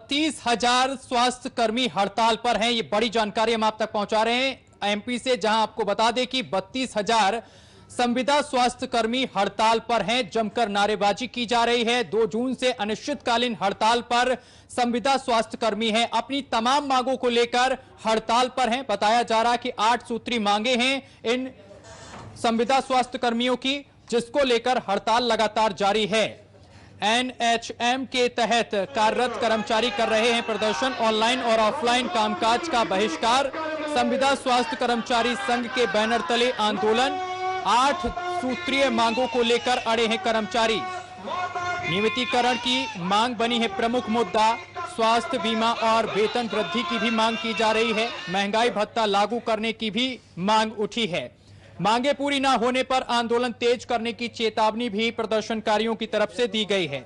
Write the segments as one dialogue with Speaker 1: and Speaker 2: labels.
Speaker 1: 30,000 स्वास्थ्य कर्मी हड़ताल पर हैं। ये बड़ी जानकारी हम आप तक पहुंचा रहे हैं एमपी से, जहां आपको बता दें कि 32,000 संविदा स्वास्थ्य कर्मी हड़ताल पर हैं। जमकर नारेबाजी की जा रही है। 2 जून से अनिश्चितकालीन हड़ताल पर संविदा स्वास्थ्य कर्मी हैं। अपनी तमाम मांगों को लेकर हड़ताल पर हैं। बताया जा रहा है कि 8 सूत्री मांगे हैं इन संविदा स्वास्थ्य कर्मियों की, जिसको लेकर हड़ताल लगातार जारी है। एनएचएम के तहत कार्यरत कर्मचारी कर रहे हैं प्रदर्शन। ऑनलाइन और ऑफलाइन कामकाज का बहिष्कार। संविदा स्वास्थ्य कर्मचारी संघ के बैनर तले आंदोलन। 8 सूत्रीय मांगों को लेकर अड़े हैं कर्मचारी। नियमितीकरण की मांग बनी है प्रमुख मुद्दा। स्वास्थ्य बीमा और वेतन वृद्धि की भी मांग की जा रही है। महंगाई भत्ता लागू करने की भी मांग उठी है। मांगे पूरी न होने पर आंदोलन तेज करने की चेतावनी भी प्रदर्शनकारियों की तरफ से दी गई है।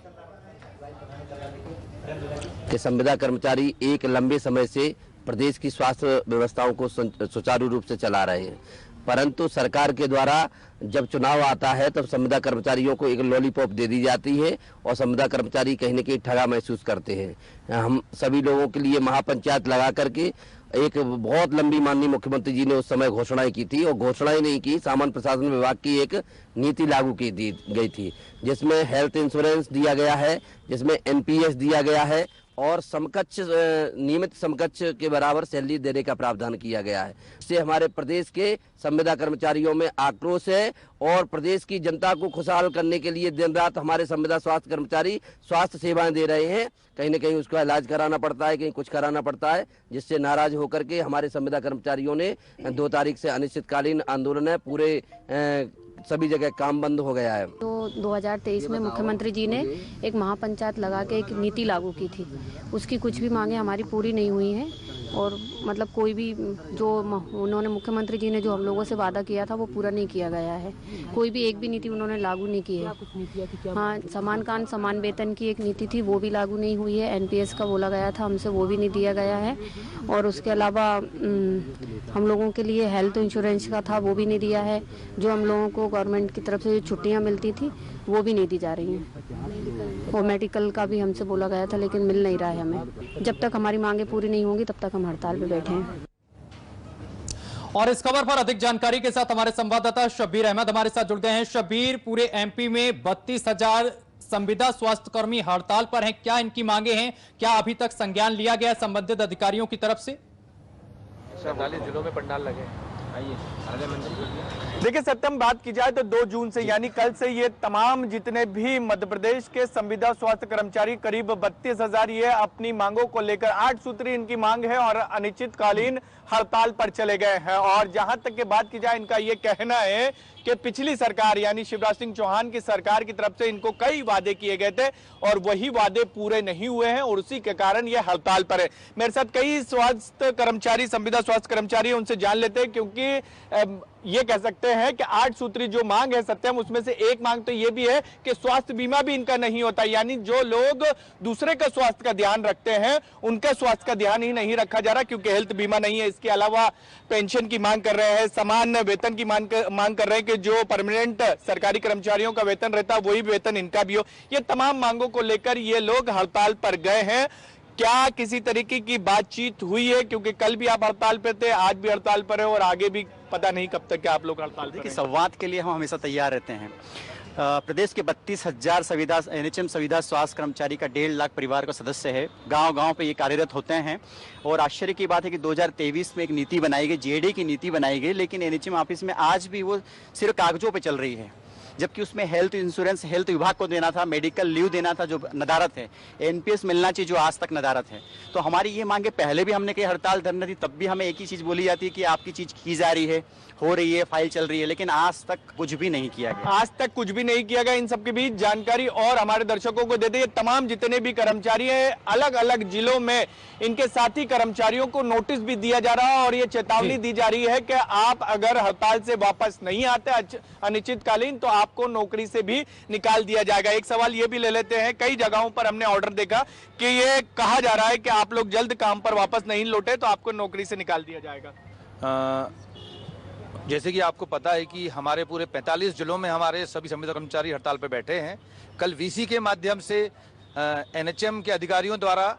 Speaker 2: कि संविदा कर्मचारी एक लंबे समय से प्रदेश की स्वास्थ्य व्यवस्थाओं को सुचारू रूप से चला रहे हैं, परंतु सरकार के द्वारा जब चुनाव आता है तब संविदा कर्मचारियों को एक लॉलीपॉप दे दी जाती है और संविदा कर्मचारी कहीं न कहीं ठगा महसूस करते हैं। हम सभी लोगों के लिए महापंचायत लगा करके एक बहुत लंबी माननीय मुख्यमंत्री जी ने उस समय घोषणाएं की थी, और घोषणाएं नहीं की, सामान्य प्रशासन विभाग की एक नीति लागू की दी गई थी, जिसमें हेल्थ इंश्योरेंस दिया गया है, जिसमें एनपीएस दिया गया है और समकक्ष नियमित समकक्ष के बराबर सैलरी देने का प्रावधान किया गया है। इससे हमारे प्रदेश के संविदा कर्मचारियों में आक्रोश है और प्रदेश की जनता को खुशहाल करने के लिए दिन रात हमारे संविदा स्वास्थ्य कर्मचारी स्वास्थ्य सेवाएं दे रहे हैं। कहीं न कहीं उसका इलाज कराना पड़ता है, कहीं कुछ कराना पड़ता है, जिससे नाराज होकर के हमारे संविदा कर्मचारियों ने 2 तारीख से अनिश्चितकालीन आंदोलन है। पूरे सभी जगह काम बंद हो गया है।
Speaker 3: तो 2023 में मुख्यमंत्री जी ने एक महापंचायत लगा के एक नीति लागू की थी, उसकी कुछ भी मांगे हमारी पूरी नहीं हुई हैं। और मतलब कोई भी जो उन्होंने मुख्यमंत्री जी ने जो हम लोगों से वादा किया था वो पूरा नहीं किया गया है। कोई भी एक भी नीति उन्होंने लागू नहीं की है। हाँ, समान कान समान वेतन की एक नीति थी, वो भी लागू नहीं हुई है। एनपीएस का बोला गया था, हमसे वो भी नहीं दिया गया है। और उसके अलावा हम लोगों के लिए हेल्थ इंश्योरेंस का था, वो भी नहीं दिया है। जो हम लोगों को गवर्नमेंट की तरफ से जो छुट्टियाँ मिलती थी वो भी नहीं दी जा रही हैं। और मेडिकल का भी हमसे बोला गया था, लेकिन मिल नहीं रहा है हमें। जब तक हमारी मांगे पूरी नहीं होंगी तब तक हम हड़ताल पे बैठे हैं।
Speaker 1: और इस खबर पर अधिक जानकारी के साथ हमारे संवाददाता शब्बीर अहमद हमारे साथ जुड़ गए हैं। शब्बीर, पूरे एमपी में 32,000 संविदा स्वास्थ्य कर्मी हड़ताल पर हैं। क्या इनकी मांगे हैं? क्या अभी तक संज्ञान लिया गया संबंधित अधिकारियों की तरफ से?
Speaker 4: 47 जिलों में पंडाल लगे।
Speaker 5: देखिए सत्यम, बात की जाए तो 2 जून से यानी कल से ये तमाम जितने भी मध्य प्रदेश के संविदा स्वास्थ्य कर्मचारी करीब 32,000 ये अपनी मांगों को लेकर 8 सूत्री इनकी मांग है और अनिश्चितकालीन हड़ताल पर चले गए हैं। और जहां तक की बात की जाए, इनका ये कहना है कि पिछली सरकार यानी शिवराज सिंह चौहान की सरकार की तरफ से इनको कई वादे किए गए थे और वही वादे पूरे नहीं हुए हैं और उसी के कारण ये हड़ताल पर है। मेरे साथ कई स्वास्थ्य कर्मचारी, संविदा स्वास्थ्य कर्मचारी, उनसे जान लेते हैं, क्योंकि ये कह सकते हैं कि 8 सूत्री जो मांग है सत्यम, उसमें से एक मांग तो ये भी है कि स्वास्थ्य बीमा भी इनका नहीं होता। यानी जो लोग दूसरे का स्वास्थ्य का ध्यान रखते हैं उनका स्वास्थ्य का ध्यान ही नहीं रखा जा रहा, क्योंकि हेल्थ बीमा नहीं है। इसके अलावा पेंशन की मांग कर रहे हैं, समान वेतन की मांग कर रहे हैं कि जो परमानेंट सरकारी कर्मचारियों का वेतन रहता है वही वेतन इनका भी हो। ये तमाम मांगों को लेकर ये लोग हड़ताल पर गए हैं। क्या किसी तरीके की बातचीत हुई है? क्योंकि कल भी आप हड़ताल पे थे, आज भी हड़ताल पर है और आगे भी पता नहीं कब तक आप लोग हड़ताल पर।
Speaker 6: देखिए, संवाद के लिए हम हमेशा तैयार रहते हैं। प्रदेश के 32,000 संविदा एनएचएम संविदा स्वास्थ्य कर्मचारी का 1.5 लाख परिवार का सदस्य है। गांव-गांव पे ये कार्यरत होते हैं और आश्चर्य की बात है कि 2023 में एक नीति बनाई गई, जेडी की नीति बनाई गई, लेकिन एनएचएम ऑफिस में आज भी वो सिर्फ कागजों पे चल रही है। जबकि उसमें हेल्थ इंश्योरेंस हेल्थ विभाग को देना था, मेडिकल लीव देना था जो नदारत है, एनपीएस मिलना चाहिए जो आज तक नदारत है। तो हमारी ये मांगे पहले भी हमने कही हड़ताल धरना थी, तब भी हमें एक ही चीज़ बोली जाती है कि आपकी चीज़ की जा रही है, हो रही है, फाइल चल रही है, लेकिन आज तक कुछ भी नहीं किया गया।
Speaker 5: आज तक कुछ भी नहीं किया गया। इन सबके बीच जानकारी और हमारे दर्शकों को देते, तमाम जितने भी कर्मचारी हैं अलग अलग जिलों में इनके साथी कर्मचारियों को नोटिस भी दिया जा रहा है और ये चेतावनी दी जा रही है कि आप अगर हड़ताल से वापस नहीं आते अनिश्चितकालीन तो आपको नौकरी से भी निकाल दिया जाएगा। एक सवाल ये भी ले लेते हैं, कई जगहों पर हमने ऑर्डर देखा कि ये कहा जा रहा है कि आप लोग जल्द काम पर वापस नहीं लौटे तो आपको नौकरी से निकाल दिया जाएगा।
Speaker 4: जैसे कि आपको पता है कि हमारे पूरे 45 जिलों में हमारे सभी संविदा कर्मचारी हड़ताल पर बैठे हैं। कल वीसी के माध्यम से एनएचएम के अधिकारियों द्वारा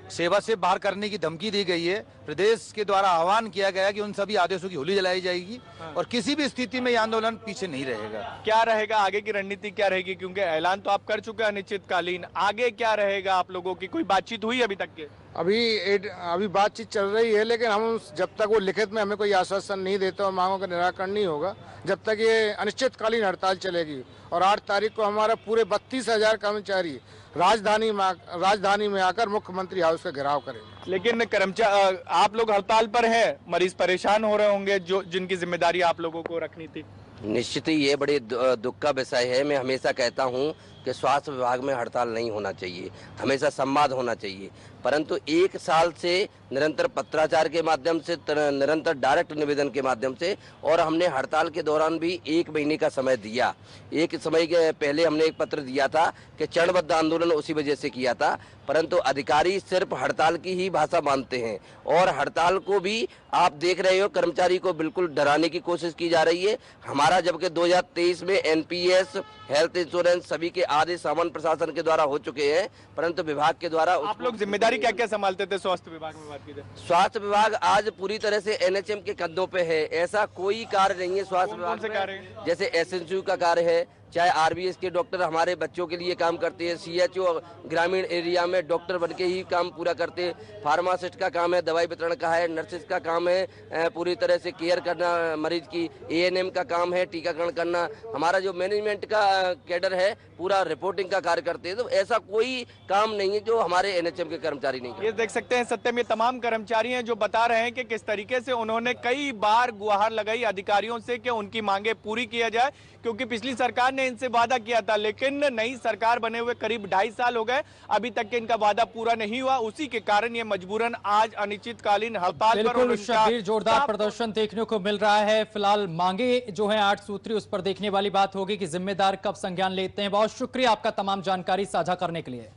Speaker 4: सेवा से बाहर करने की धमकी दी गई है। प्रदेश के द्वारा आह्वान किया गया कि उन सभी आदेशों की होली जलाई जाएगी और किसी भी स्थिति में यह आंदोलन पीछे नहीं रहेगा।
Speaker 5: क्या रहेगा आगे की रणनीति, क्या रहेगी? क्योंकि ऐलान तो आप कर चुके हैं अनिश्चितकालीन, आगे क्या रहेगा आप लोगों की? कोई बातचीत हुई अभी तक के?
Speaker 7: अभी बातचीत चल रही है, लेकिन हम जब तक वो लिखित में हमें कोई आश्वासन नहीं देते और मांगों का निराकरण नहीं होगा, जब तक ये अनिश्चितकालीन हड़ताल चलेगी। और 8 तारीख को हमारा पूरे 32,000 कर्मचारी राजधानी में आकर मुख्यमंत्री हाउस का घेराव करेंगे।
Speaker 5: लेकिन कर्मचारी आप लोग हड़ताल पर है, मरीज परेशान हो रहे होंगे, जो जिनकी जिम्मेदारी आप लोगों को रखनी थी।
Speaker 2: निश्चित ही ये बड़े दुख का विषय है। मैं हमेशा कहता हूं कि स्वास्थ्य विभाग में हड़ताल नहीं होना चाहिए, हमेशा संवाद होना चाहिए। परंतु 1 साल से निरंतर पत्राचार के माध्यम से, निरंतर डायरेक्ट निवेदन के माध्यम से, और हमने हड़ताल के दौरान भी 1 महीने का समय दिया। एक समय के पहले हमने एक पत्र दिया था कि चरणबद्ध आंदोलन उसी वजह से किया था, परंतु अधिकारी सिर्फ हड़ताल की ही भाषा मानते हैं। और हड़ताल को भी आप देख रहे हो, कर्मचारी को बिल्कुल डराने की कोशिश की जा रही है। हमारा जबकि 2023 में एनपीएस, हेल्थ इंश्योरेंस सभी के आदेश सामान्य प्रशासन के द्वारा हो चुके हैं, परंतु विभाग के द्वारा
Speaker 5: आप लोग जिम्मेदारी क्या क्या संभालते थे स्वास्थ्य विभाग में? बात की जाए,
Speaker 2: स्वास्थ्य विभाग आज पूरी तरह से एनएचएम के कंधों पे है। ऐसा कोई कार्य नहीं है स्वास्थ्य विभाग में, जैसे एसएनसीयू का कार्य है, चाहे आरबीएस के डॉक्टर हमारे बच्चों के लिए काम करते हैं, सीएचओ ग्रामीण एरिया में डॉक्टर बनके ही काम पूरा करते हैं, फार्मासिस्ट का काम है दवाई वितरण का है, नर्सिस का काम है पूरी तरह से केयर करना मरीज की, एएनएम का काम है टीकाकरण करना, हमारा जो मैनेजमेंट का कैडर है पूरा रिपोर्टिंग का कार्य करते हैं। तो ऐसा कोई काम नहीं है जो हमारे एनएचएम के कर्मचारी नहीं करते।
Speaker 5: ये देख सकते हैं सत्यम, ये तमाम कर्मचारी हैं जो बता रहे हैं कि किस तरीके से उन्होंने कई बार गुहार लगाई अधिकारियों से कि उनकी मांगे पूरी किया जाए, क्योंकि पिछली सरकार ने इनसे वादा किया था, लेकिन नई सरकार बने हुए करीब 2.5 साल हो गए, अभी तक के इनका वादा पूरा नहीं हुआ। उसी के कारण ये मजबूरन आज अनिश्चितकालीन हड़ताल पर।
Speaker 1: बिल्कुल शब्बीर, जोरदार प्रदर्शन देखने को मिल रहा है। फिलहाल मांगे जो है 8 सूत्री, उस पर देखने वाली बात होगी कि जिम्मेदार कब संज्ञान लेते हैं। बहुत शुक्रिया आपका तमाम जानकारी साझा करने के लिए।